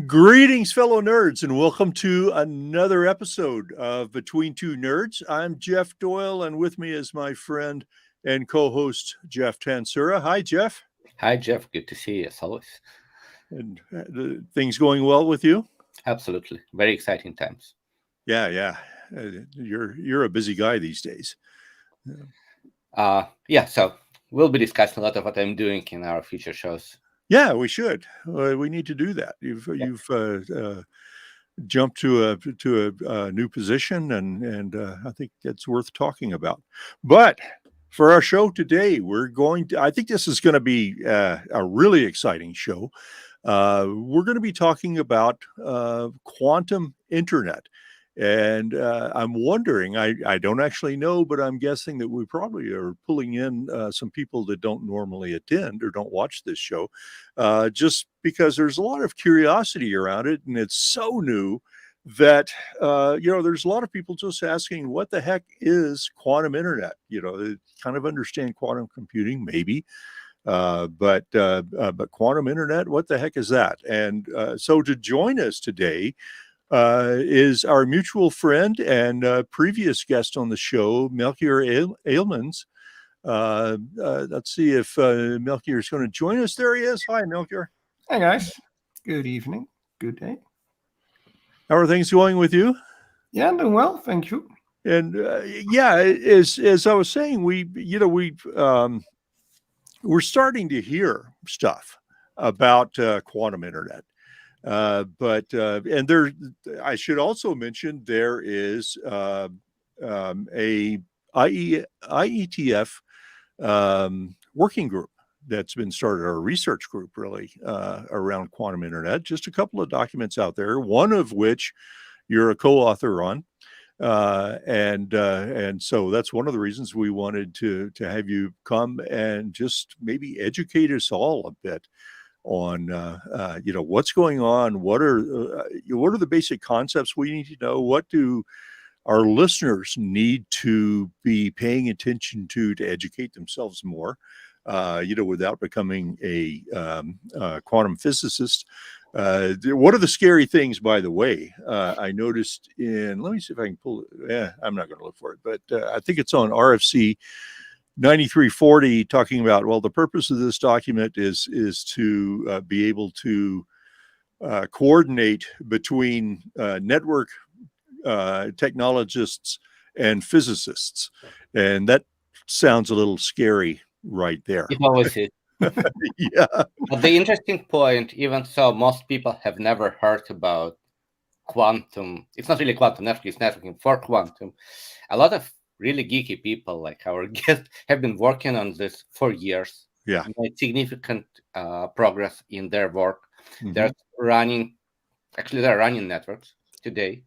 Greetings, fellow nerds, and welcome to another episode of Between Two Nerds. I'm Jeff Doyle, and with me is my friend and co-host, Jeff Tansura. Hi, Jeff. Hi, Jeff. Good to see you, as always. And things going well with you? Absolutely. Very exciting times. Yeah. You're a busy guy these days. So we'll be discussing a lot of what I'm doing in our future shows. Yeah, we should. We need to do that. You've jumped to a new position, and I think that's worth talking about. But for our show today, I think this is going to be a really exciting show. We're going to be talking about quantum internet. And I'm wondering, I don't actually know, but I'm guessing that we probably are pulling in some people that don't normally attend or don't watch this show, just because there's a lot of curiosity around it. And it's so new that, there's a lot of people just asking, what the heck is quantum internet? They kind of understand quantum computing, maybe. But quantum internet, what the heck is that? And so to join us today, is our mutual friend and previous guest on the show, Melchior Aelmans. Let's see if Melchior is going to join us. There he is. Hi, Melchior. Hey, guys. Good evening. Good day. How are things going with you? Yeah, I'm doing well. Thank you. And as I was saying, we're starting to hear stuff about quantum internet. I should also mention there is a IETF working group that's been started, or a research group really, around quantum internet. Just a couple of documents out there, one of which you're a co-author on. And so that's one of the reasons we wanted to have you come and just maybe educate us all a bit on what's going on, what are the basic concepts we need to know, what do our listeners need to be paying attention to educate themselves more, without becoming a quantum physicist. What are the scary things, by the way? I noticed let me see if I can pull it. I'm not going to look for it, but I think it's on RFC 9340, talking about, well, the purpose of this document is to be able to coordinate between network technologists and physicists. And that sounds a little scary right there. It always is. Yeah. But the interesting point, even so, most people have never heard about quantum. It's not really quantum networking, it's networking for quantum. A lot of really geeky people like our guest have been working on this for years. Yeah. Made significant progress in their work. Mm-hmm. They're running networks today.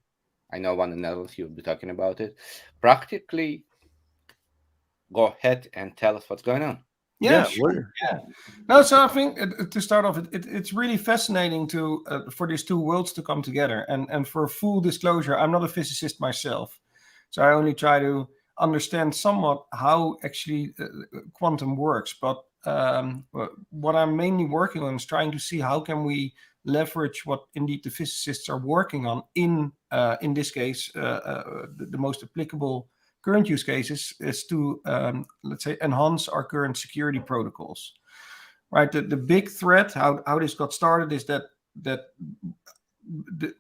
I know one of the networks, you'll be talking about it. Practically, go ahead and tell us what's going on. Yeah, sure. Yeah. No, so I think to start off, it's really fascinating for these two worlds to come together. And for full disclosure, I'm not a physicist myself. So I only try to understand somewhat how actually quantum works. But what I'm mainly working on is trying to see how can we leverage what indeed the physicists are working on in this case, the most applicable current use cases is to, let's say, enhance our current security protocols. Right. The big threat, how this got started, is that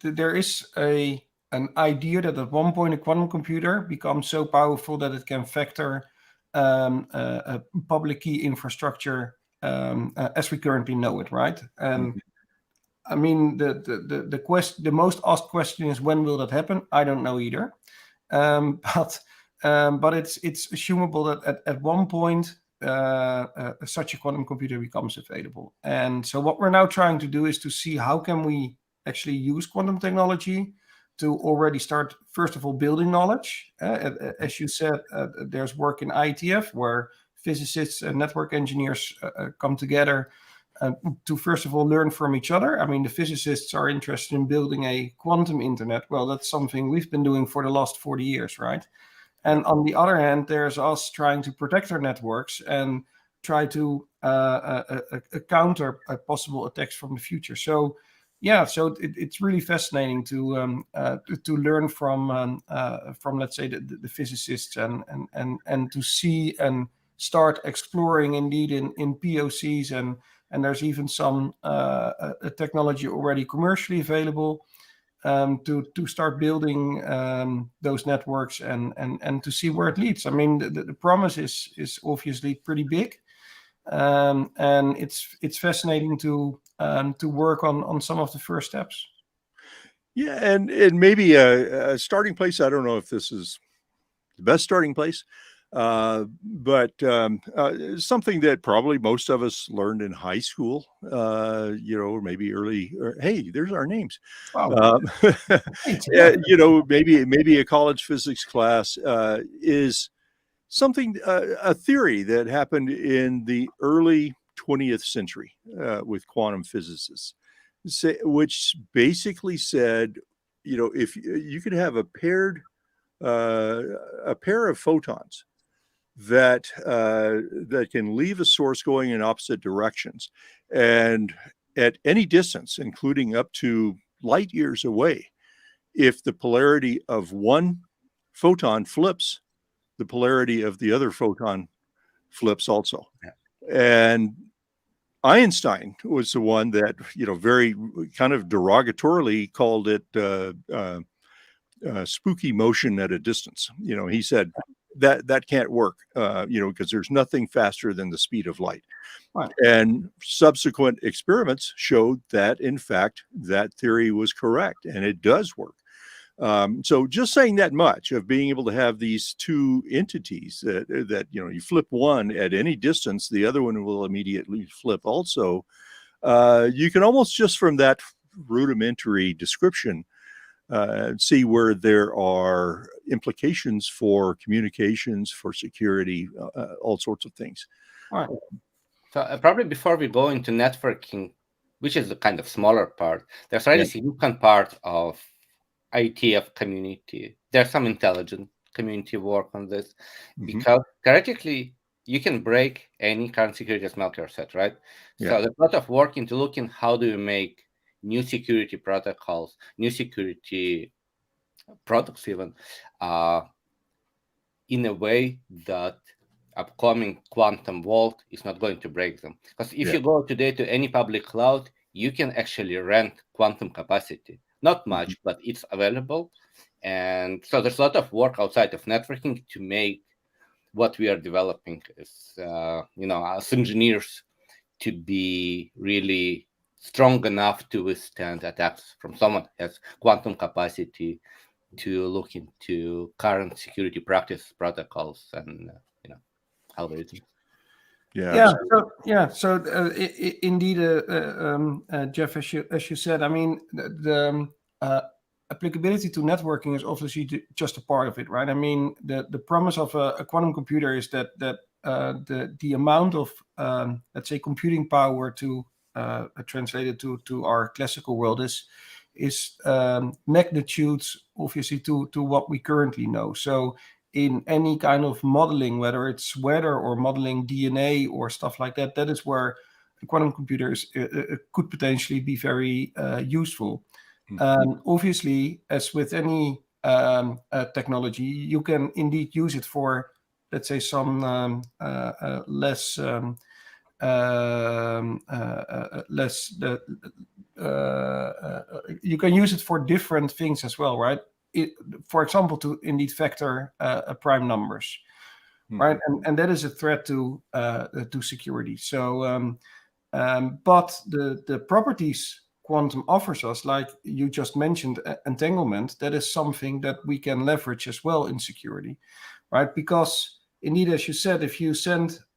there is an idea that at one point a quantum computer becomes so powerful that it can factor a public key infrastructure as we currently know it, right? And I mean, the most asked question is, when will that happen? I don't know either. But it's assumable that at one point such a quantum computer becomes available. And so what we're now trying to do is to see how can we actually use quantum technology to already start, first of all, building knowledge. As you said, there's work in IETF where physicists and network engineers come together to, first of all, learn from each other. I mean, the physicists are interested in building a quantum internet. Well, that's something we've been doing for the last 40 years, right? And on the other hand, there's us trying to protect our networks and try to counter possible attacks from the future. So so it's really fascinating to learn from let's say the physicists and to see and start exploring indeed in POCs, and there's even some technology already commercially available to start building those networks and to see where it leads. I mean, the promise is obviously pretty big, and it's fascinating to work on some of the first steps. Yeah, and maybe a starting place. I don't know if this is the best starting place, but something that probably most of us learned in high school, or maybe early. Hey, there's our names. Wow. Maybe a college physics class is something, a theory that happened in the early 20th century with quantum physicists, which basically said, if you could have a pair of photons that can leave a source going in opposite directions, and at any distance, including up to light years away, if the polarity of one photon flips, the polarity of the other photon flips also. Yeah. And Einstein was the one that, very kind of derogatorily called it spooky motion at a distance. He said that can't work, because there's nothing faster than the speed of light. Right. And subsequent experiments showed that, in fact, that theory was correct, and it does work. So just saying that much of being able to have these two entities that you flip one at any distance, the other one will immediately flip also. You can almost just from that rudimentary description see where there are implications for communications, for security, all sorts of things. All right. So probably before we go into networking, which is the kind of smaller part, there's already a significant part of IETF community. There's some intelligent community work on this, because theoretically you can break any current security as Melchior said, right? Yeah. So there's a lot of work into looking how do you make new security protocols, new security products even, in a way that upcoming quantum world is not going to break them. Because if you go today to any public cloud, you can actually rent quantum capacity. Not much, but it's available. And so there's a lot of work outside of networking to make what we are developing as, as engineers to be really strong enough to withstand attacks from someone who has quantum capacity to look into current security practice protocols and, algorithms. So indeed, Jeff, as you said, I mean, the applicability to networking is obviously just a part of it, right? I mean, the promise of a quantum computer is that the amount of let's say computing power to translate it to our classical world is magnitudes obviously to what we currently know. So in any kind of modeling, whether it's weather or modeling DNA or stuff like that, that is where quantum computers could potentially be very useful. Obviously, as with any technology, you can indeed use it for, let's say, some less you can use it for different things as well, right? For example, to indeed factor prime numbers, right? And that is a threat to security. So, but the properties quantum offers us, like you just mentioned, entanglement, that is something that we can leverage as well in security, right? Because indeed, as you said, if you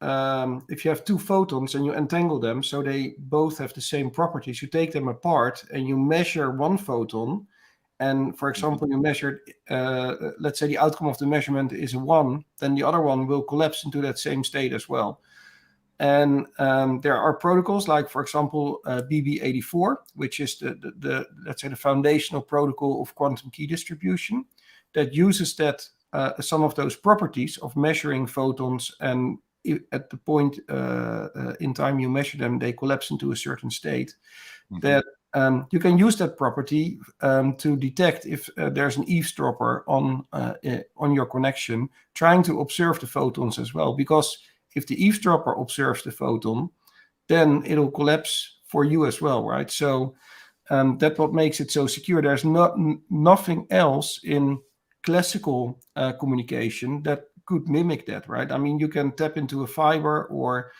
have two photons and you entangle them so they both have the same properties, you take them apart and you measure one photon. And for example, you measured, let's say the outcome of the measurement is a 1, then the other one will collapse into that same state as well. And there are protocols like, for example, BB84, which is the let's say the foundational protocol of quantum key distribution, that uses some of those properties of measuring photons and at the point in time you measure them, they collapse into a certain state, that you can use that property to detect if there's an eavesdropper on your connection trying to observe the photons as well. Because if the eavesdropper observes the photon, then it'll collapse for you as well, right? So that's what makes it so secure. There's nothing else in classical communication that could mimic that, right? I mean, you can tap into a fiber, or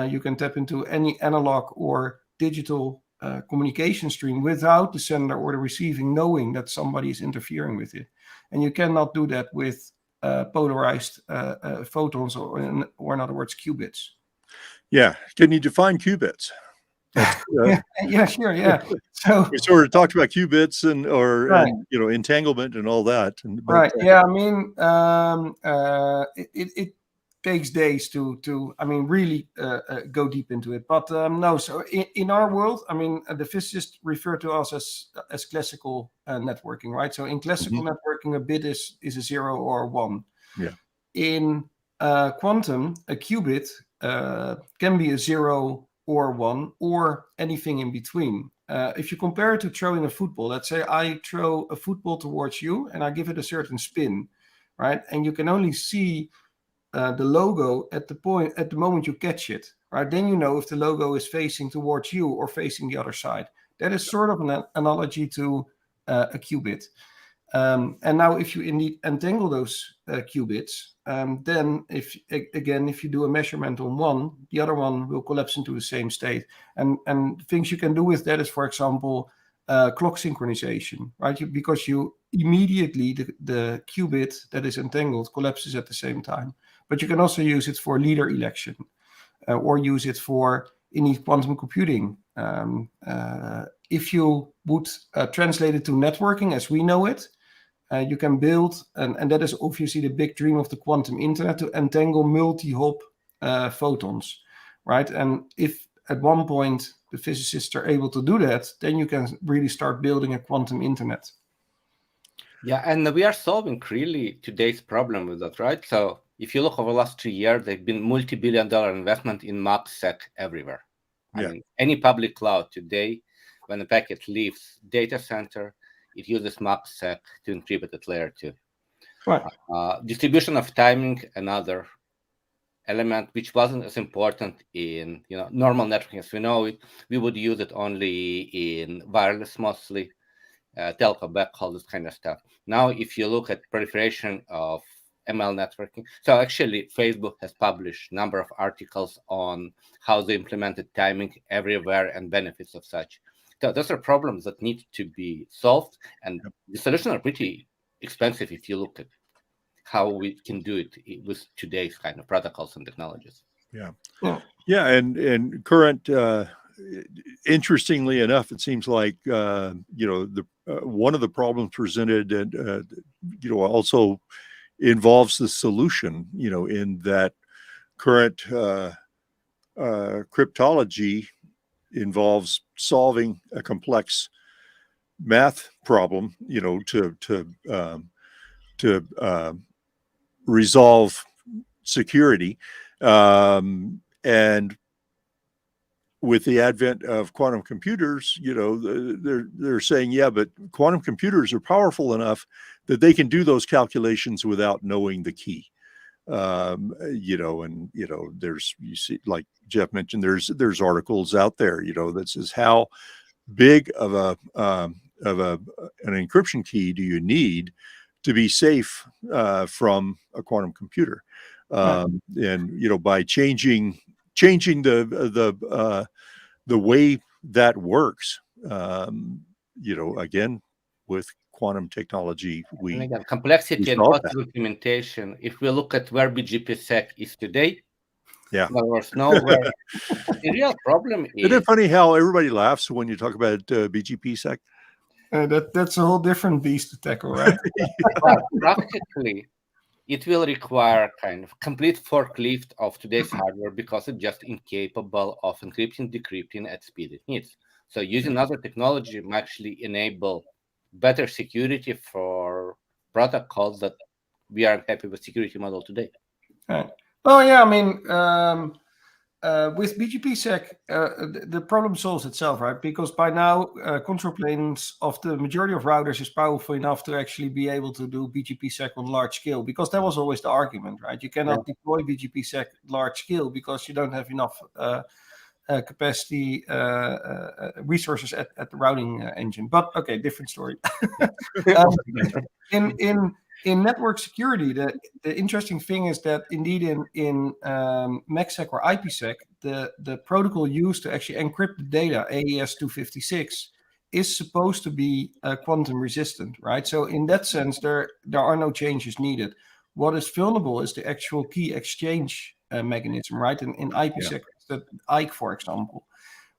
you can tap into any analog or digital communication stream without the sender or the receiving knowing that somebody is interfering with it. And you cannot do that with polarized photons, or in other words, qubits. Yeah. Can you define qubits? That's, yeah, sure, yeah. So we sort of talked about qubits and Right. and entanglement and all that. But, right, yeah. I mean, it takes days to I mean, really go deep into it. But no, so in our world, I mean, the physicists refer to us as classical networking, right? So in classical networking, a bit is a 0 or a 1. Yeah. In quantum, a qubit can be a 0 or 1 or anything in between. If you compare it to throwing a football, let's say I throw a football towards you and I give it a certain spin, right? And you can only see the logo at the moment you catch it, right? Then you know if the logo is facing towards you or facing the other side. That is sort of an analogy to a qubit. And now if you indeed entangle those qubits, then if you do a measurement on one, the other one will collapse into the same state. And things you can do with that is, for example, clock synchronization, right? Because you immediately, the qubit that is entangled collapses at the same time. But you can also use it for leader election, or use it for indeed quantum computing. If you would translate it to networking as we know it, you can build, and that is obviously the big dream of the quantum internet, to entangle multi-hop photons, right? And if at one point the physicists are able to do that, then you can really start building a quantum internet. Yeah, and we are solving really today's problem with that, right? So if you look over the last 3 years, there've been multi-billion-dollar investment in MACsec everywhere. I mean, any public cloud today, when a packet leaves data center, it uses MACsec to encrypt at layer 2. Right. Distribution of timing, another element which wasn't as important in normal networking as we know it. We would use it only in wireless mostly, telco backhaul, this kind of stuff. Now, if you look at proliferation of ML networking, so actually Facebook has published a number of articles on how they implemented timing everywhere and benefits of such. So those are problems that need to be solved, and the solutions are pretty expensive if you look at how we can do it with today's kind of protocols and technologies. Yeah, and current. Interestingly enough, it seems like the one of the problems presented, and also involves the solution. In that current cryptology involves solving a complex math problem, to resolve security, and with the advent of quantum computers, they're saying, yeah, but quantum computers are powerful enough that they can do those calculations without knowing the key. There's, you see, like Jeff mentioned, there's articles out there, that says how big of an encryption key do you need to be safe from a quantum computer, and by changing the way that works, again, with quantum technology, and again, complexity and cost documentation. If we look at where BGPsec is today, in other words, nowhere. The real problem is. Isn't it funny how everybody laughs when you talk about BGPsec? That's a whole different beast to tackle, right? But practically, it will require kind of complete forklift of today's hardware because it's just incapable of encrypting, decrypting at speed it needs. So using other technology might actually enable better security for protocols that we aren't happy with security model today. Right. Oh yeah, I mean, with BGPsec, the problem solves itself, right? Because by now, control planes of the majority of routers is powerful enough to actually be able to do BGPsec on large scale. Because that was always the argument, right? You cannot deploy BGPsec large scale because you don't have enough capacity resources at the routing engine. But okay, different story. In network security, the interesting thing is that indeed in MACsec or IPsec, the protocol used to actually encrypt the data, AES 256, is supposed to be quantum resistant, right? So in that sense, there are no changes needed. What is vulnerable is the actual key exchange mechanism, right? In IPsec, the IKE, for example,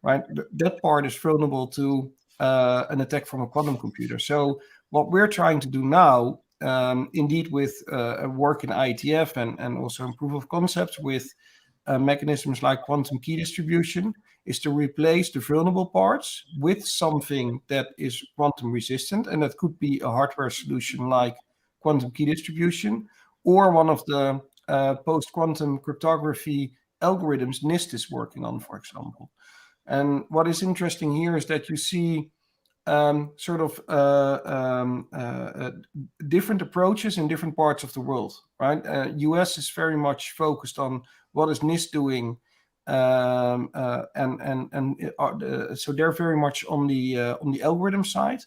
right? That part is vulnerable to an attack from a quantum computer. So what we're trying to do now, indeed with work in IETF and also in proof of concepts with mechanisms like quantum key distribution, is to replace the vulnerable parts with something that is quantum resistant. And that could be a hardware solution like quantum key distribution, or one of the post-quantum cryptography algorithms NIST is working on, for example. And what is interesting here is that you see different approaches in different parts of the world, right? US is very much focused on what is NIST doing, so they're very much on the algorithm side.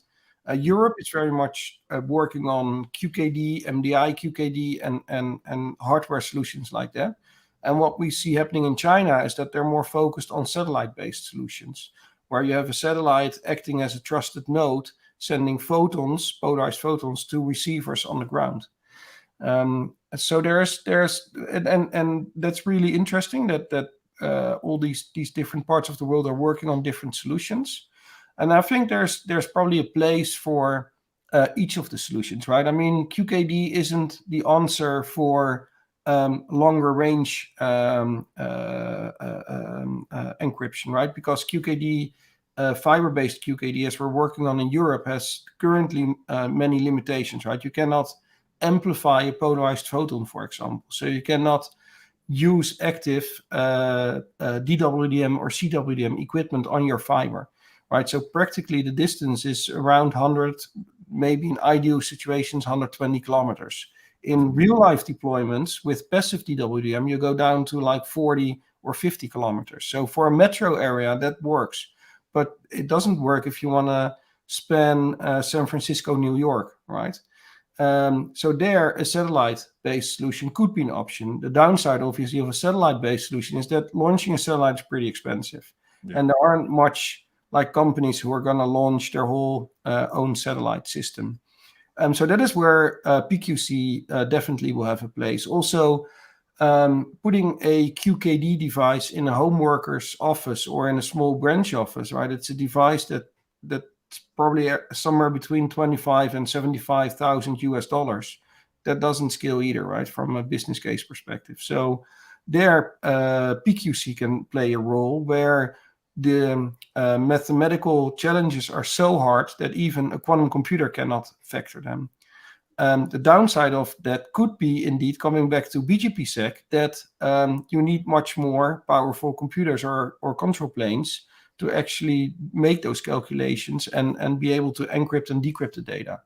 Europe is very much working on QKD, MDI, QKD, and hardware solutions like that. And what we see happening in China is that they're more focused on satellite-based solutions, where you have a satellite acting as a trusted node, sending photons, polarized photons, to receivers on the ground. So there's and that's really interesting that all these different parts of the world are working on different solutions. And I think there's probably a place for each of the solutions, right? I mean, QKD isn't the answer for longer range encryption, right? Because QKD, fiber-based QKD, as we're working on in Europe, has currently many limitations, right? You cannot amplify a polarized photon, for example. So you cannot use active DWDM or CWDM equipment on your fiber, right? So practically the distance is around 100, maybe in ideal situations, 120 kilometers. In real life deployments with passive DWDM, you go down to like 40 or 50 kilometers. So for a metro area, that works. But it doesn't work if you want to span San Francisco, New York, right? So there, a satellite-based solution could be an option. The downside, obviously, of a satellite-based solution is that launching a satellite is pretty expensive. Yeah. And there aren't much like companies who are going to launch their whole own satellite system. So that is where PQC definitely will have a place. Also, putting a QKD device in a home worker's office or in a small branch office, right? It's a device that's probably somewhere between 25 and 75,000 US dollars. That doesn't scale either, right? From a business case perspective. So there, PQC can play a role where the mathematical challenges are so hard that even a quantum computer cannot factor them. The downside of that could be indeed coming back to BGPsec, that you need much more powerful computers or control planes to actually make those calculations and be able to encrypt and decrypt the data.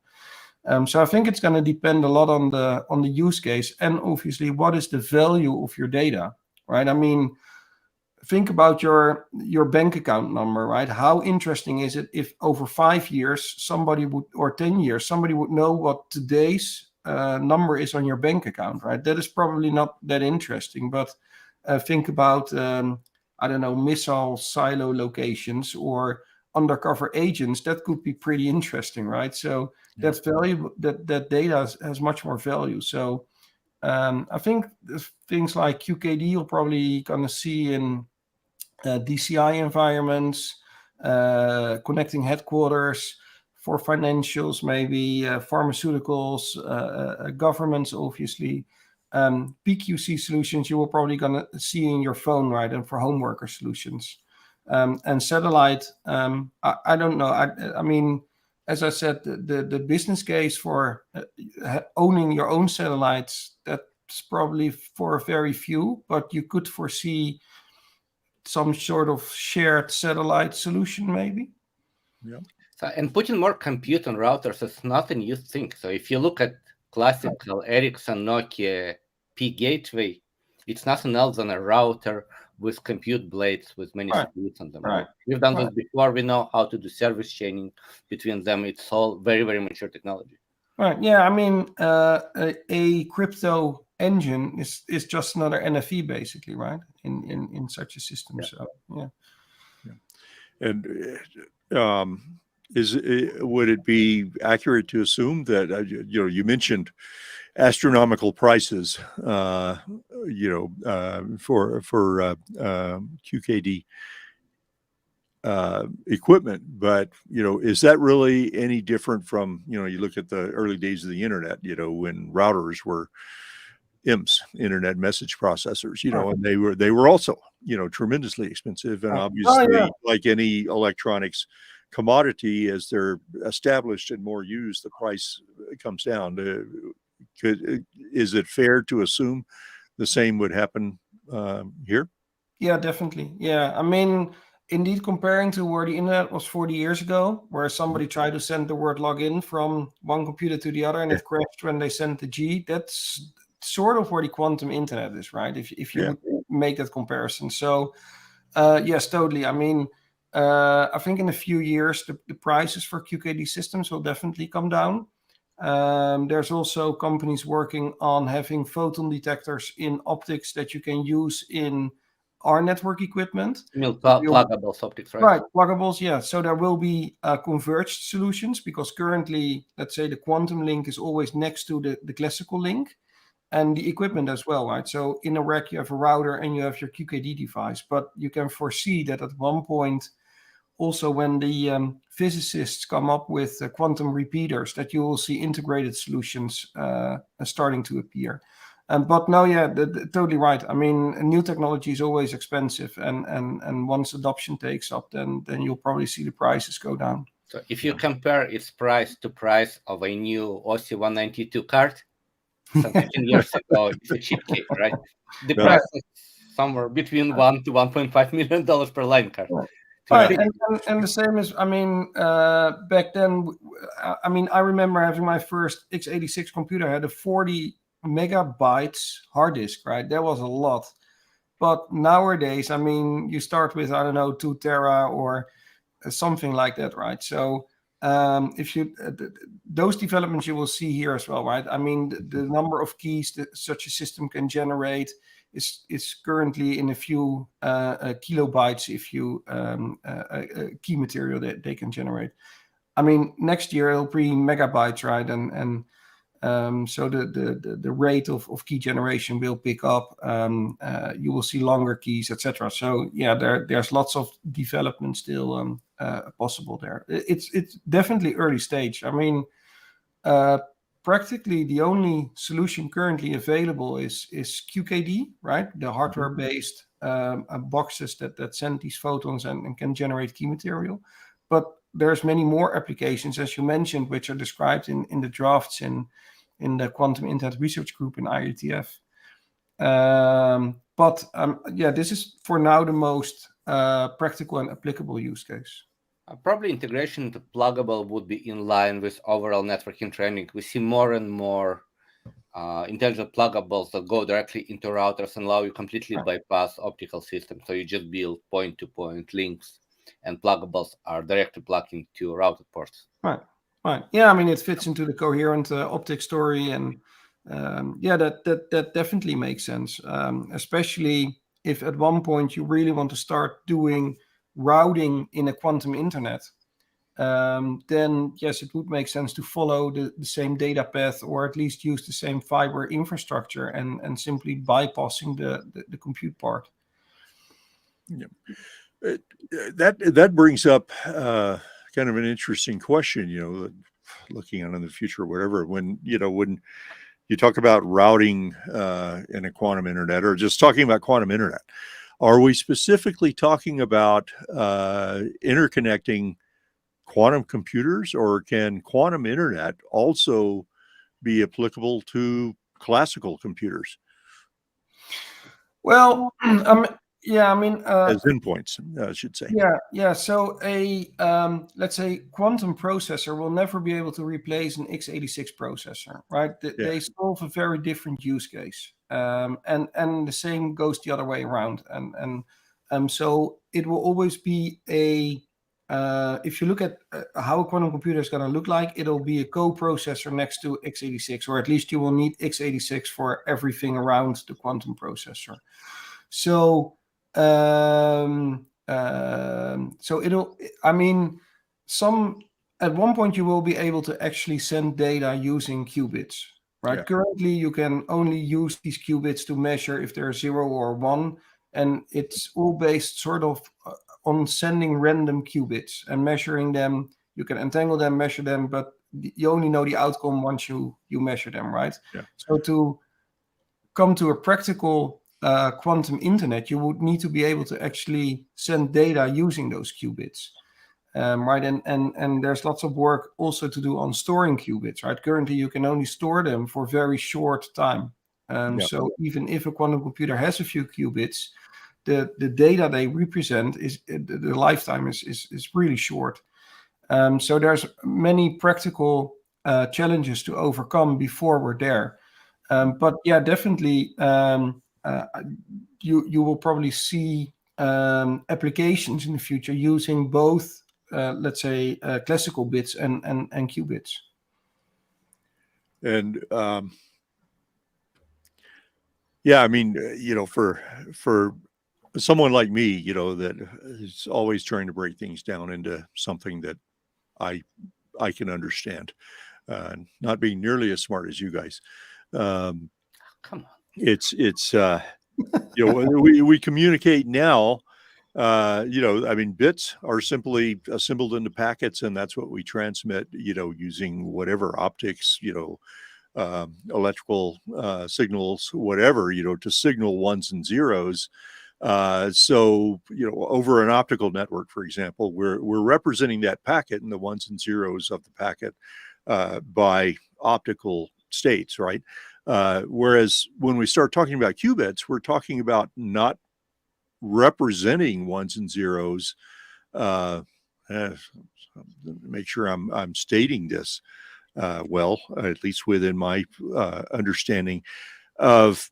So I think it's going to depend a lot on the use case, and obviously what is the value of your data, right? I mean, think about your bank account number, right? How interesting is it if over 5 years somebody would, or 10 years, somebody would know what today's number is on your bank account, right? That is probably not that interesting, but think about, I don't know, missile silo locations or undercover agents. That could be pretty interesting, right? So that's value, that data has much more value. So I think things like QKD you're probably going to see in DCI environments, connecting headquarters for financials, maybe pharmaceuticals, governments, obviously. PQC solutions you will probably going to see in your phone, right? And for home worker solutions. And satellite, I don't know. I mean, as I said, the business case for owning your own satellites, that that's probably for very few, but you could foresee some sort of shared satellite solution, maybe. Yeah. So, and putting more compute on routers is nothing you think. So if you look at classical Ericsson Nokia P gateway, it's nothing else than a router with compute blades with many Right. CPUs on them. Right. We've done this Right. before. We know how to do service chaining between them. It's all very, very mature technology. Right. Yeah. I mean, a crypto engine is just another NFV, basically, right? In such a system. Yeah. So yeah. And would it be accurate to assume that you mentioned astronomical prices, for QKD equipment, but is that really any different from you look at the early days of the internet, when routers were IMPs, internet message processors, and they were also tremendously expensive, and obviously, like any electronics commodity, as they're established and more used, the price comes down. Is it fair to assume the same would happen here? Yeah, definitely. Yeah, I mean, indeed, comparing to where the internet was 40 years ago, where somebody tried to send the word login from one computer to the other and it crashed when they sent the G, that's sort of where the quantum internet is, right? If you would make that comparison. So, yes, totally. I mean, I think in a few years, the prices for QKD systems will definitely come down. There's also companies working on having photon detectors in optics that you can use in our network equipment. Pluggables optics, right? Right, pluggables, yeah. So there will be converged solutions, because currently, let's say the quantum link is always next to the classical link and the equipment as well, right? So in a rack, you have a router and you have your QKD device, but you can foresee that at one point, also when the physicists come up with quantum repeaters, that you will see integrated solutions starting to appear. But no, yeah, totally right. I mean, new technology is always expensive, and once adoption takes up, then you'll probably see the prices go down. So if you compare its price to price of a new OSI 192 card, some 15 years ago, it's a cheap cake, right? The price is somewhere between $1 to $1.5 million per line card. Right, and the same is, I mean, back then, I mean, I remember having my first x86 computer had a 40 megabytes hard disk, right? That was a lot. But nowadays, I mean, you start with, I don't know, 2 tera or something like that, right? So if you those developments you will see here as well, right? I mean, the number of keys that such a system can generate is currently in a few kilobytes if you key material that they can generate. I mean, next year it'll be megabytes, right? And so the rate of key generation will pick up. You will see longer keys, etc. So yeah, there's lots of development still possible there. It's definitely early stage. I mean, practically the only solution currently available is QKD, right? The hardware-based boxes that send these photons and can generate key material. But there's many more applications, as you mentioned, which are described in the drafts in the Quantum Internet Research Group in IETF. But yeah, this is for now the most practical and applicable use case. Probably integration into pluggable would be in line with overall networking trending. We see more and more intelligent pluggables that go directly into routers and allow you completely bypass optical systems. So you just build point-to-point links, and pluggables are directly plugged into routed ports. Right. Yeah, I mean, it fits into the coherent optics story, and yeah, that definitely makes sense. Especially if at one point you really want to start doing routing in a quantum internet, then yes, it would make sense to follow the same data path, or at least use the same fiber infrastructure and simply bypassing the compute part. Yeah. That brings up kind of an interesting question, looking out in the future, or whatever, when you talk about routing in a quantum internet, or just talking about quantum internet, are we specifically talking about interconnecting quantum computers, or can quantum internet also be applicable to classical computers? Well, yeah, I mean, as endpoints, I should say. yeah. So a let's say quantum processor will never be able to replace an x86 processor, right? They solve a very different use case, and the same goes the other way around. And so it will always be a if you look at how a quantum computer is going to look like, it'll be a co-processor next to x86, or at least you will need x86 for everything around the quantum processor. So so it'll, I mean, at one point you will be able to actually send data using qubits, right? Yeah. Currently you can only use these qubits to measure if they're 0 or 1, and it's all based sort of on sending random qubits and measuring them. You can entangle them, measure them, but you only know the outcome once you measure them, right? Yeah. So to come to a practical quantum internet, you would need to be able to actually send data using those qubits, right? And there's lots of work also to do on storing qubits, right? Currently, you can only store them for very short time. So even if a quantum computer has a few qubits, the data they represent is the lifetime is really short. So there's many practical challenges to overcome before we're there. But yeah, definitely, you will probably see applications in the future using both, let's say, classical bits and qubits. And yeah, I mean, for someone like me, that is always trying to break things down into something that I can understand, not being nearly as smart as you guys. Come on. It's we communicate now. I mean, bits are simply assembled into packets, and that's what we transmit. Using whatever optics, electrical signals, whatever, to signal ones and zeros. So, over an optical network, for example, we're representing that packet and the ones and zeros of the packet by optical states, right? Whereas when we start talking about qubits, we're talking about not representing ones and zeros. Make sure I'm stating this well, at least within my understanding of.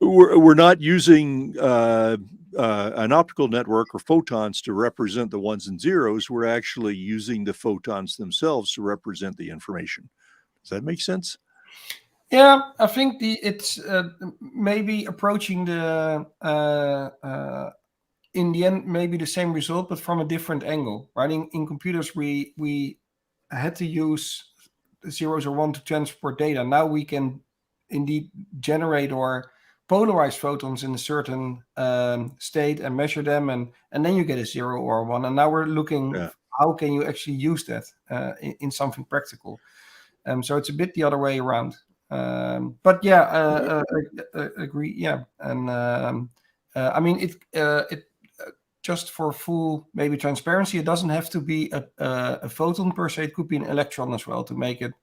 We're not using an optical network or photons to represent the ones and zeros. We're actually using the photons themselves to represent the information. Does that make sense? Yeah, I think it's maybe approaching the in the end maybe the same result, but from a different angle, right? In computers, we had to use zeros or one to transport data. Now we can indeed generate or polarize photons in a certain state and measure them, and then you get a 0 or a 1. And now we're looking how can you actually use that in something practical. So it's a bit the other way around. But yeah, I agree. Yeah, and I mean it just for full maybe transparency, it doesn't have to be a photon per se. It could be an electron as well to make it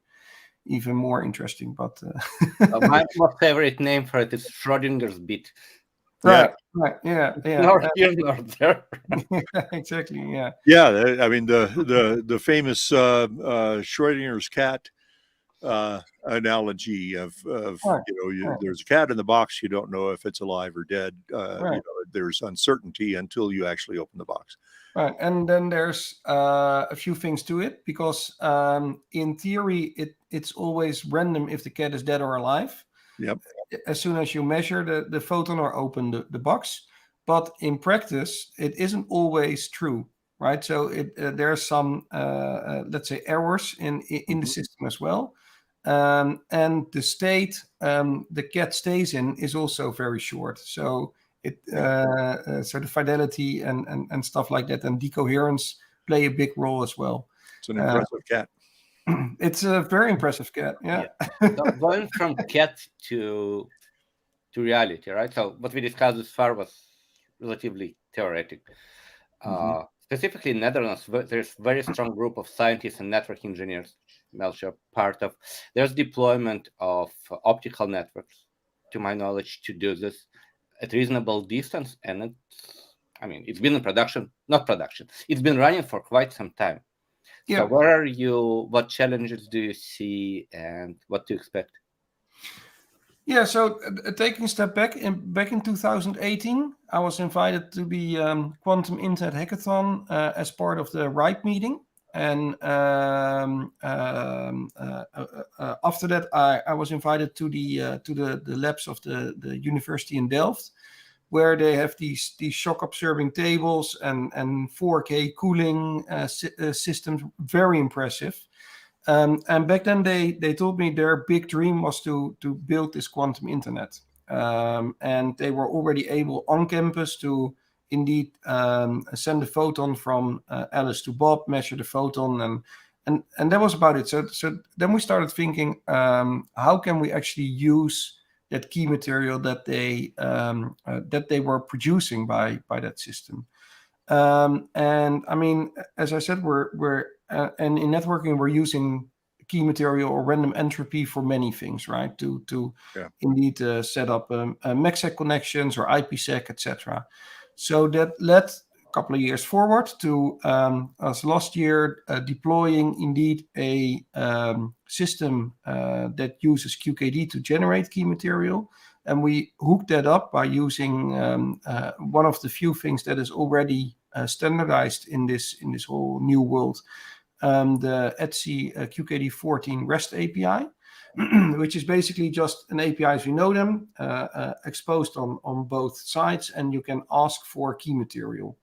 even more interesting. But my favorite name for it is Schrodinger's bit. Right. Yeah. Nor here nor there. Exactly. Yeah. Yeah. I mean, the famous Schrodinger's cat analogy of there's a cat in the box. You don't know if it's alive or dead. There's uncertainty until you actually open the box. Right. And then there's a few things to it, because in theory, it's always random if the cat is dead or alive. Yep. As soon as you measure the photon or open the box. But in practice, it isn't always true, right? So there are some, let's say, errors in the system as well. And the state the cat stays in is also very short. So so the fidelity and stuff like that and decoherence play a big role as well. It's an impressive cat. It's a very impressive cat. Yeah. Going from cat to reality, right? So what we discussed this far was relatively theoretic. Specifically in Netherlands, there's a very strong group of scientists and network engineers, Melchior part of. There's deployment of optical networks to my knowledge, to do this at reasonable distance, and it's been in production, not production. It's been running for quite some time. Yeah. So where are you? What challenges do you see, and what to expect? Yeah, so taking a step back, back in 2018, I was invited to the Quantum Internet Hackathon as part of the RIPE meeting. And after that, I was invited to the labs of the university in Delft, where they have these shock absorbing tables and 4K cooling systems, very impressive. And back then they told me their big dream was to build this quantum internet. And they were already able on campus to indeed send a photon from Alice to Bob, measure the photon, and that was about it. So then we started thinking, how can we actually use that key material that they were producing by that system. And I mean, as I said, and in networking we're using key material or random entropy for many things, right? To indeed set up MACsec connections or IPsec, etc. So that led a couple of years forward to us last year deploying indeed a system that uses QKD to generate key material. And we hooked that up by using one of the few things that is already standardized in this whole new world, the Etsy QKD14 REST API, which is basically just an API as we know them, exposed on both sides, and you can ask for key material.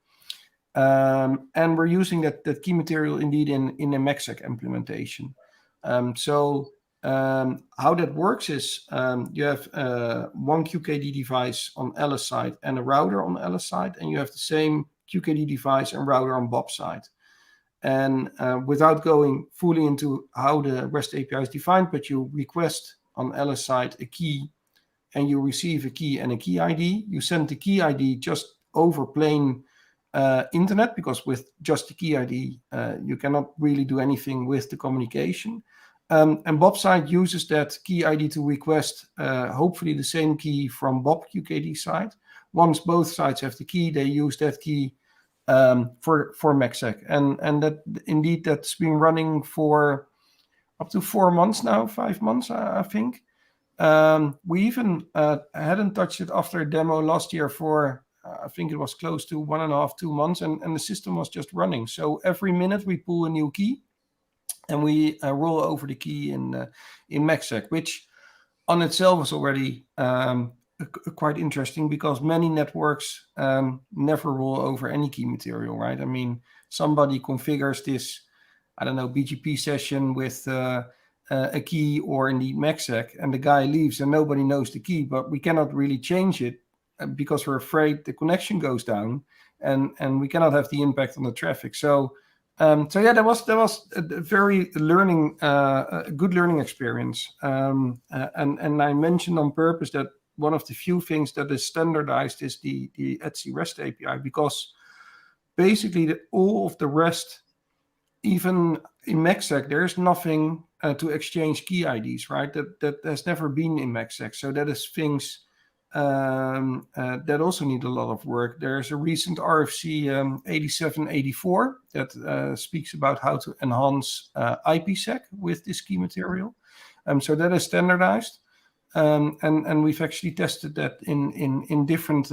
And we're using that key material indeed in a MACsec implementation. How that works is you have one QKD device on Alice side and a router on Alice side, and you have the same QKD device and router on Bob's side. And without going fully into how the REST API is defined, but you request on Alice side a key, and you receive a key and a key ID. You send the key ID just over plain internet, because with just the key ID, you cannot really do anything with the communication. And Bob's side uses that key ID to request hopefully the same key from Bob QKD side. Once both sides have the key, they use that key for MACsec. And that indeed that's been running for up to 4 months now, 5 months, I think. We even hadn't touched it after a demo last year for I think it was close to 1.5, 2 months, and the system was just running. So every minute we pull a new key, and we roll over the key in MACsec, which on itself was already quite interesting, because many networks never roll over any key material, right? I mean, somebody configures this, I don't know, BGP session with a key or indeed MACsec, and the guy leaves and nobody knows the key, but we cannot really change it because we're afraid the connection goes down, and we cannot have the impact on the traffic. So yeah, that was a very good learning experience. And I mentioned on purpose that one of the few things that is standardized is the Etsy REST API, because basically all of the rest, even in MACsec, there's nothing to exchange key IDs, right? That has never been in MACsec. So that is things that also need a lot of work. There's a recent RFC 8784 that speaks about how to enhance IPsec with this key material. So that is standardized. And we've actually tested that in different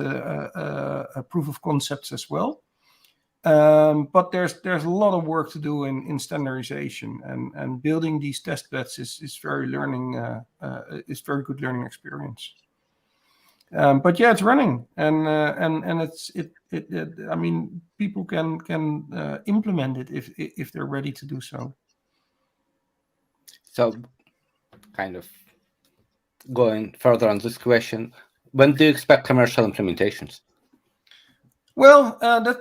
proof of concepts as well. But there's a lot of work to do in standardization, and building these test beds is very good learning experience. But yeah, it's running, and I mean, people can implement it if they're ready to do so. So, kind of going further on this question, when do you expect commercial implementations? Well,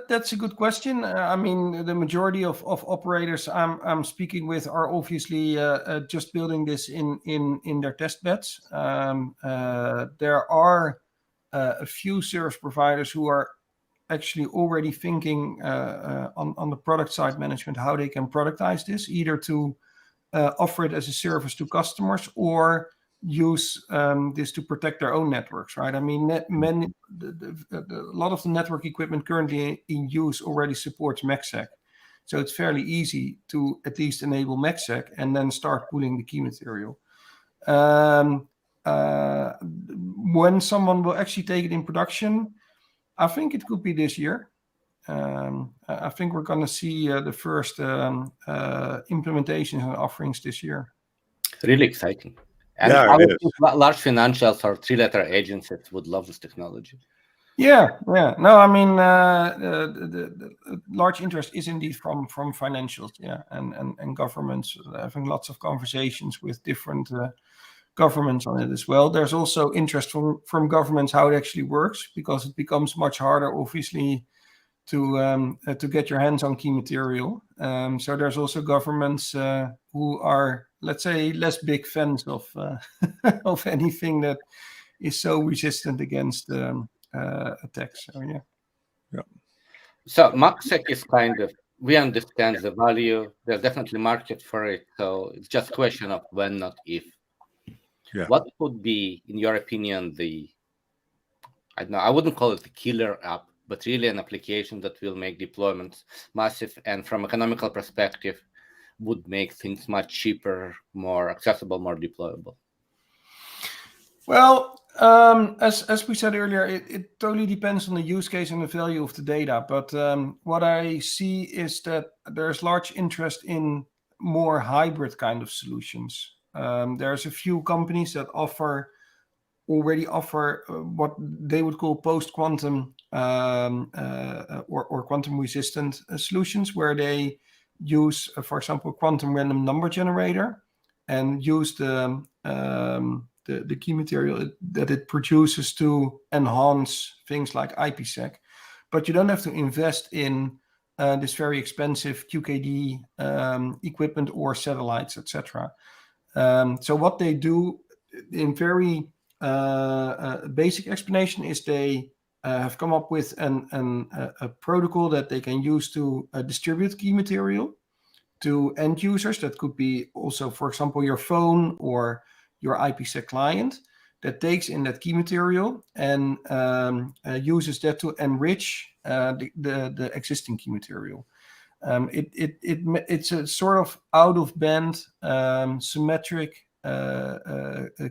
that's a good question. I mean, the majority of operators I'm speaking with are obviously just building this in their test beds. There are a few service providers who are actually already thinking on the product side management how they can productize this, either to offer it as a service to customers or use this to protect their own networks, right? I mean, a lot of the network equipment currently in use already supports MACsec. So it's fairly easy to at least enable MACsec and then start pooling the key material. When someone will actually take it in production, I think it could be this year. I think we're going to see the first implementations and offerings this year. Really exciting. And Yeah, I it would is. think large financials or three-letter agencies would love this technology. Yeah. No, I mean, the large interest is indeed from financials, yeah, and governments. Having lots of conversations with different governments on it as well. There's also interest from governments how it actually works, because it becomes much harder, obviously, to get your hands on key material. So there's also governments who are, let's say, less big fans of of anything that is so resistant against attacks. So yeah. So MACsec is kind of, we understand the value. There's definitely market for it. So it's just a question of when, not if. Yeah. What would be, in your opinion, I don't know, I wouldn't call it the killer app, but really an application that will make deployments massive and from economical perspective would make things much cheaper, more accessible, more deployable? Well, as we said earlier, it totally depends on the use case and the value of the data. But what I see is that there's large interest in more hybrid kind of solutions. There's a few companies that already offer what they would call post-quantum or quantum resistant solutions, where they use, for example, quantum random number generator and use the key material that it produces to enhance things like IPsec. But you don't have to invest in this very expensive QKD equipment or satellites, etc. So what they do in very basic explanation is they have come up with a protocol that they can use to distribute key material to end users. That could be also, for example, your phone or your IPsec client, that takes in that key material and uses that to enrich the existing key material. It's a sort of out of band symmetric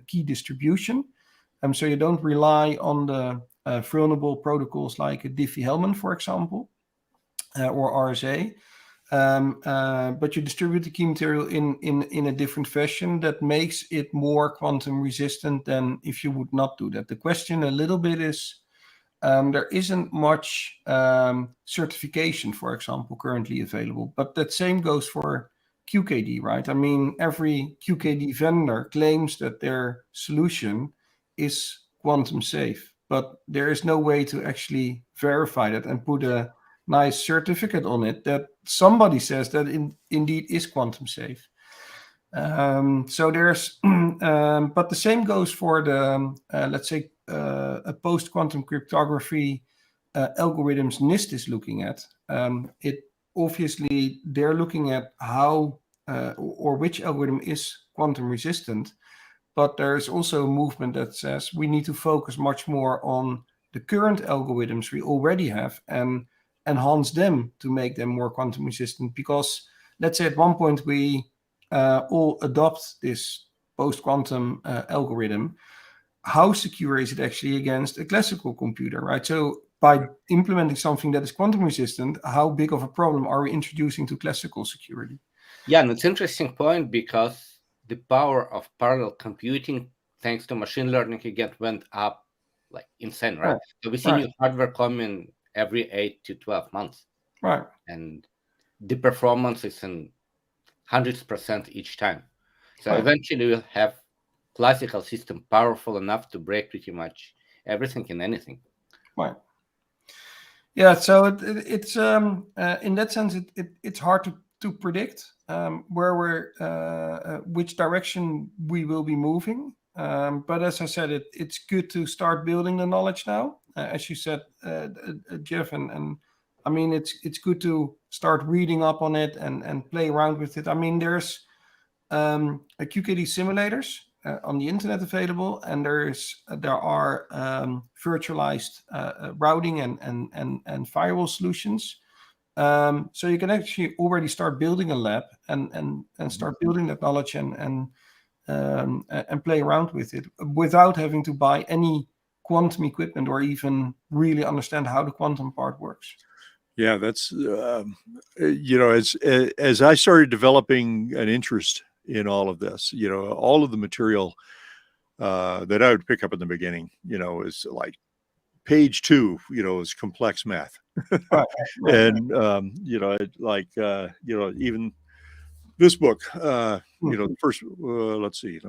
key distribution. So you don't rely on the vulnerable protocols like Diffie-Hellman, for example, or RSA. But you distribute the key material in a different fashion that makes it more quantum resistant than if you would not do that. The question a little bit is, there isn't much certification, for example, currently available, but that same goes for QKD, right? I mean, every QKD vendor claims that their solution is quantum safe, but there is no way to actually verify that and put a nice certificate on it that somebody says that indeed is quantum safe. So there's, but the same goes for the, let's say, a post-quantum cryptography algorithms NIST is looking at. It obviously they're looking at how or which algorithm is quantum resistant, but there's also a movement that says we need to focus much more on the current algorithms we already have and enhance them to make them more quantum resistant. Because let's say at one point we all adopt this post-quantum algorithm, how secure is it actually against a classical computer, right? So by implementing something that is quantum resistant, how big of a problem are we introducing to classical security? Yeah, and it's an interesting point because the power of parallel computing, thanks to machine learning, again, went up like insane, right? So we see new hardware coming every 8 to 12 months. Right. And the performance is in 100% each time. So eventually we'll have classical system powerful enough to break pretty much everything and anything. Right. Yeah, so it's in that sense it's hard to predict where we're which direction we will be moving. But as I said, it's good to start building the knowledge now, as you said, Jeff, and I mean it's good to start reading up on it and play around with it. I mean, there's QKD simulators on the internet available, and there are virtualized routing and firewall solutions. So you can actually already start building a lab and start building that knowledge and play around with it without having to buy any quantum equipment or even really understand how the quantum part works. Yeah, that's as I started developing an interest in all of this, all of the material that I would pick up in the beginning, is like page 2, is complex math. Right. And even this book, the first, let's see,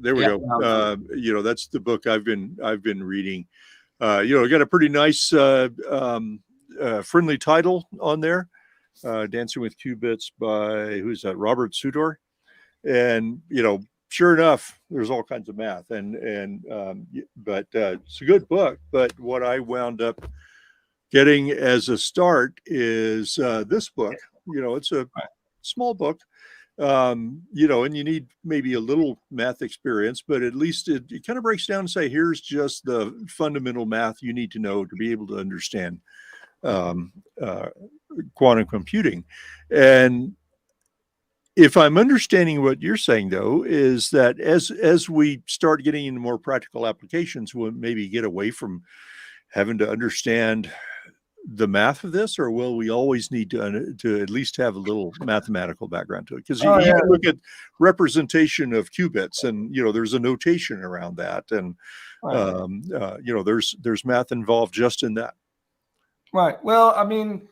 there we go. That's the book I've been reading. Got a pretty nice friendly title on there, Dancing with Qubits by, who's that, Robert Sudor. And sure enough, there's all kinds of math, but it's a good book. But what I wound up getting as a start is this book. It's a small book, and you need maybe a little math experience, but at least it kind of breaks down and say, here's just the fundamental math you need to know to be able to understand quantum computing. And if I'm understanding what you're saying, though, is that as we start getting into more practical applications, we'll maybe get away from having to understand the math of this, or will we always need to at least have a little mathematical background to it? Because you can look at representation of qubits, and there's a notation around that, and there's math involved just in that. Right. Well, I mean,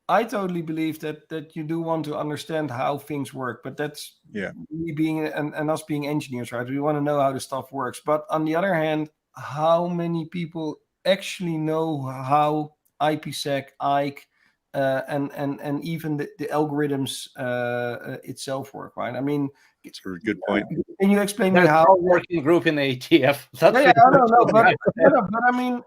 I totally believe that you do want to understand how things work, but that's me being and us being engineers, right? We want to know how the stuff works. But on the other hand, how many people actually know how IPsec, IKE, and even the algorithms itself work, right? I mean, it's a good point. Can you explain me how working group in ATF? I don't know, but I mean,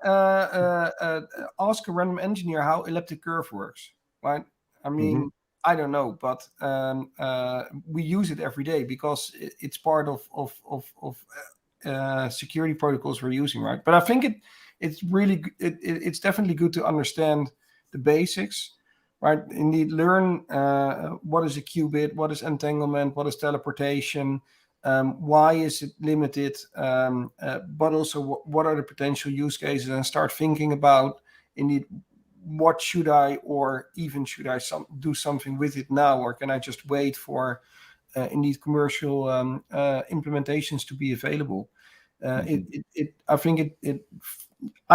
ask a random engineer how elliptic curve works, right? I mean, I don't know, but we use it every day because it's part of security protocols we're using, right? But I think it's definitely good to understand the basics, right? Indeed, learn what is a qubit, what is entanglement, what is teleportation, why is it limited, but also what are the potential use cases, and start thinking about indeed what should I, or even should I do something with it now, or can I just wait for indeed commercial implementations to be available? I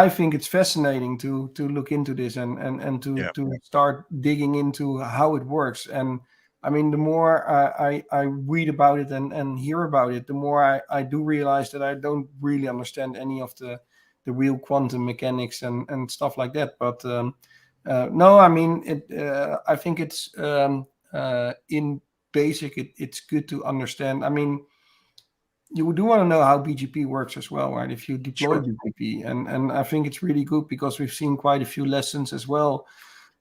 think it's fascinating to look into this and to start digging into how it works. And I mean, the more I read about it and hear about it, the more I do realize that I don't really understand any of the real quantum mechanics and stuff like that. But no, I mean, I think it's in basic, it's good to understand. I mean, you do want to know how BGP works as well, right? If you deploy BGP, and I think it's really good because we've seen quite a few lessons as well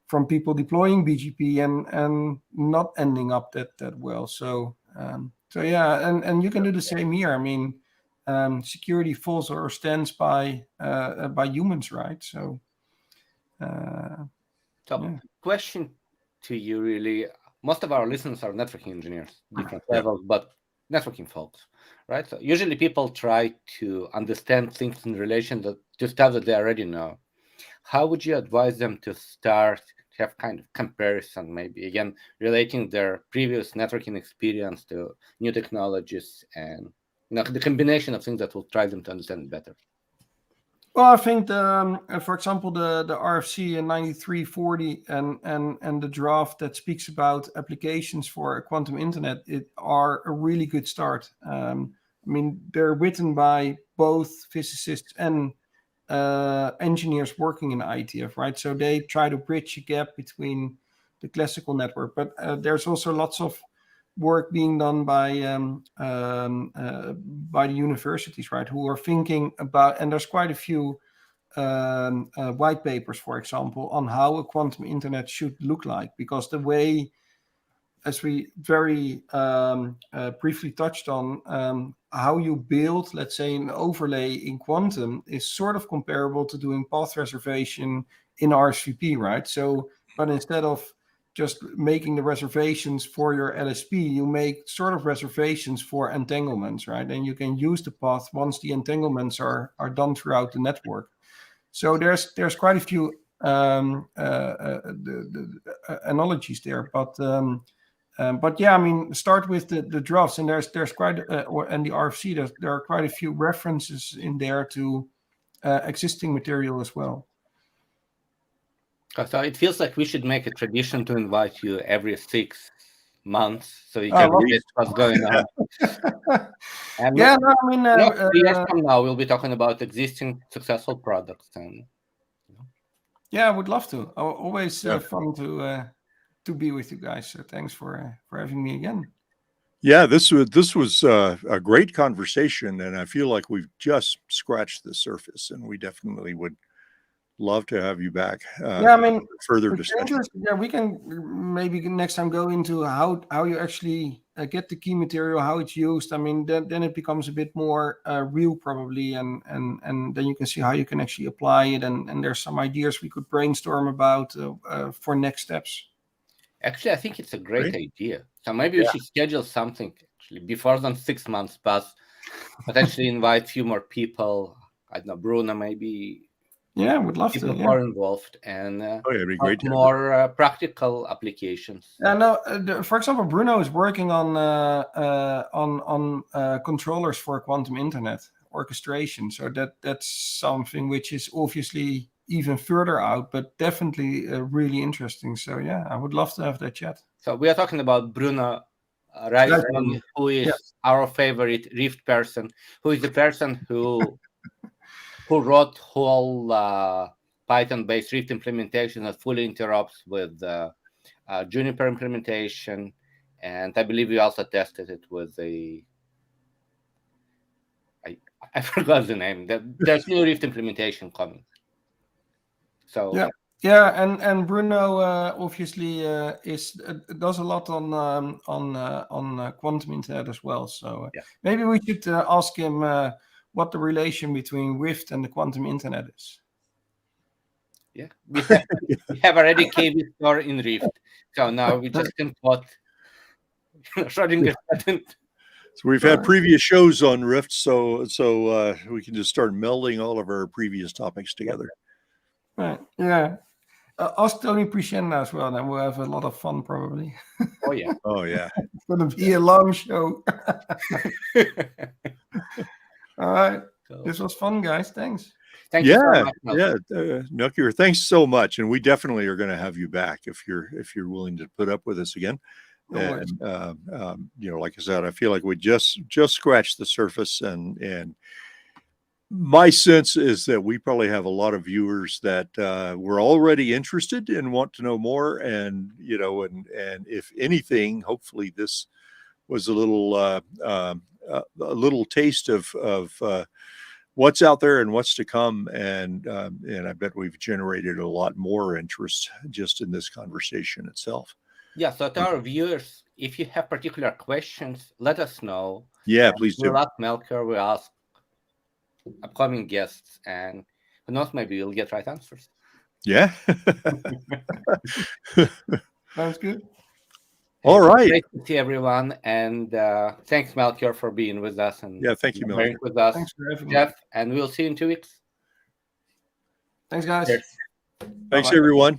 from people deploying BGP and not ending up that well. So yeah, and you can do the same here. I mean, security falls or stands by humans, right? So question to you, really. Most of our listeners are networking engineers, different levels, but networking folks, right? So usually people try to understand things in relation to stuff that they already know. How would you advise them to start to have kind of comparison, maybe again relating their previous networking experience to new technologies, and the combination of things that will try them to understand it better? Well, I think for example, the RFC in 9340 and the draft that speaks about applications for a quantum internet are a really good start. I mean, they're written by both physicists and engineers working in IETF, right? So they try to bridge a gap between the classical network, but there's also lots of work being done by the universities, right, who are thinking about, and there's quite a few white papers, for example, on how a quantum internet should look like, because the way as we very briefly touched on, how you build, let's say, an overlay in Quantum is sort of comparable to doing path reservation in RSVP, right? So, but instead of just making the reservations for your LSP, you make sort of reservations for entanglements, right? And you can use the path once the entanglements are done throughout the network. So there's quite a few analogies there, but yeah, I mean, start with the drafts, and there's quite and the RFC. There are quite a few references in there to existing material as well. So it feels like we should make a tradition to invite you every 6 months, so you can read what's going on. And yeah, no, I mean, 3 years from now, we'll be talking about existing successful products, and yeah, I would love to. Always fun to be with you guys. So thanks for having me again. Yeah, this was a great conversation, and I feel like we've just scratched the surface, and we definitely would love to have you back. Yeah, I mean, further discussion. Yeah, we can maybe next time go into how you actually get the key material, how it's used. I mean, then it becomes a bit more real probably, and then you can see how you can actually apply it. And there's some ideas we could brainstorm about for next steps. Actually, I think it's a great idea. So maybe we should schedule something actually before than 6 months pass, potentially invite a few more people. I don't know, Bruno, maybe. Yeah, I would love to. People more involved and it'd be great more practical applications. No, for example, Bruno is working on controllers for quantum internet orchestration. So that's something which is obviously even further out, but definitely really interesting. So yeah, I would love to have that chat. So we are talking about Bruno Reisman, who is our favorite Rift person, who is the person who wrote whole Python-based Rift implementation that fully interrupts with Juniper implementation, and I believe we also tested it with I forgot the name. There's new Rift implementation coming. So yeah, and Bruno obviously does a lot on quantum internet as well. So maybe we should ask him what the relation between Rift and the quantum internet is. Yeah, we have already KV store in Rift, so now we just can put Schrödinger patent. So we've had previous shows on Rift, so we can just start melding all of our previous topics together. Right. Yeah. Ask Tony Priscenda as well, then we'll have a lot of fun probably. Oh yeah. Oh yeah. It's gonna be a long show. All right. So, this was fun, guys. Thanks. Thank you so much, Melchior, thanks so much, and we definitely are going to have you back if you're willing to put up with us again. And like I said, I feel like we just scratched the surface, and my sense is that we probably have a lot of viewers that were already interested and want to know more, and and if anything, hopefully this was a little taste of what's out there and what's to come, and I bet we've generated a lot more interest just in this conversation itself. Yeah, so to our viewers, if you have particular questions, let us know. Yeah, please do. We'll ask Melchior, we'll ask upcoming guests, and who knows, maybe you'll get right answers. Yeah. Sounds good. All right. Great to see everyone, and thanks, Melchior, for being with us. And thank you, Melchior. With us, thanks for having Jeff, me. and we'll see you in 2 weeks. Thanks, guys. Cheers. Thanks, everyone.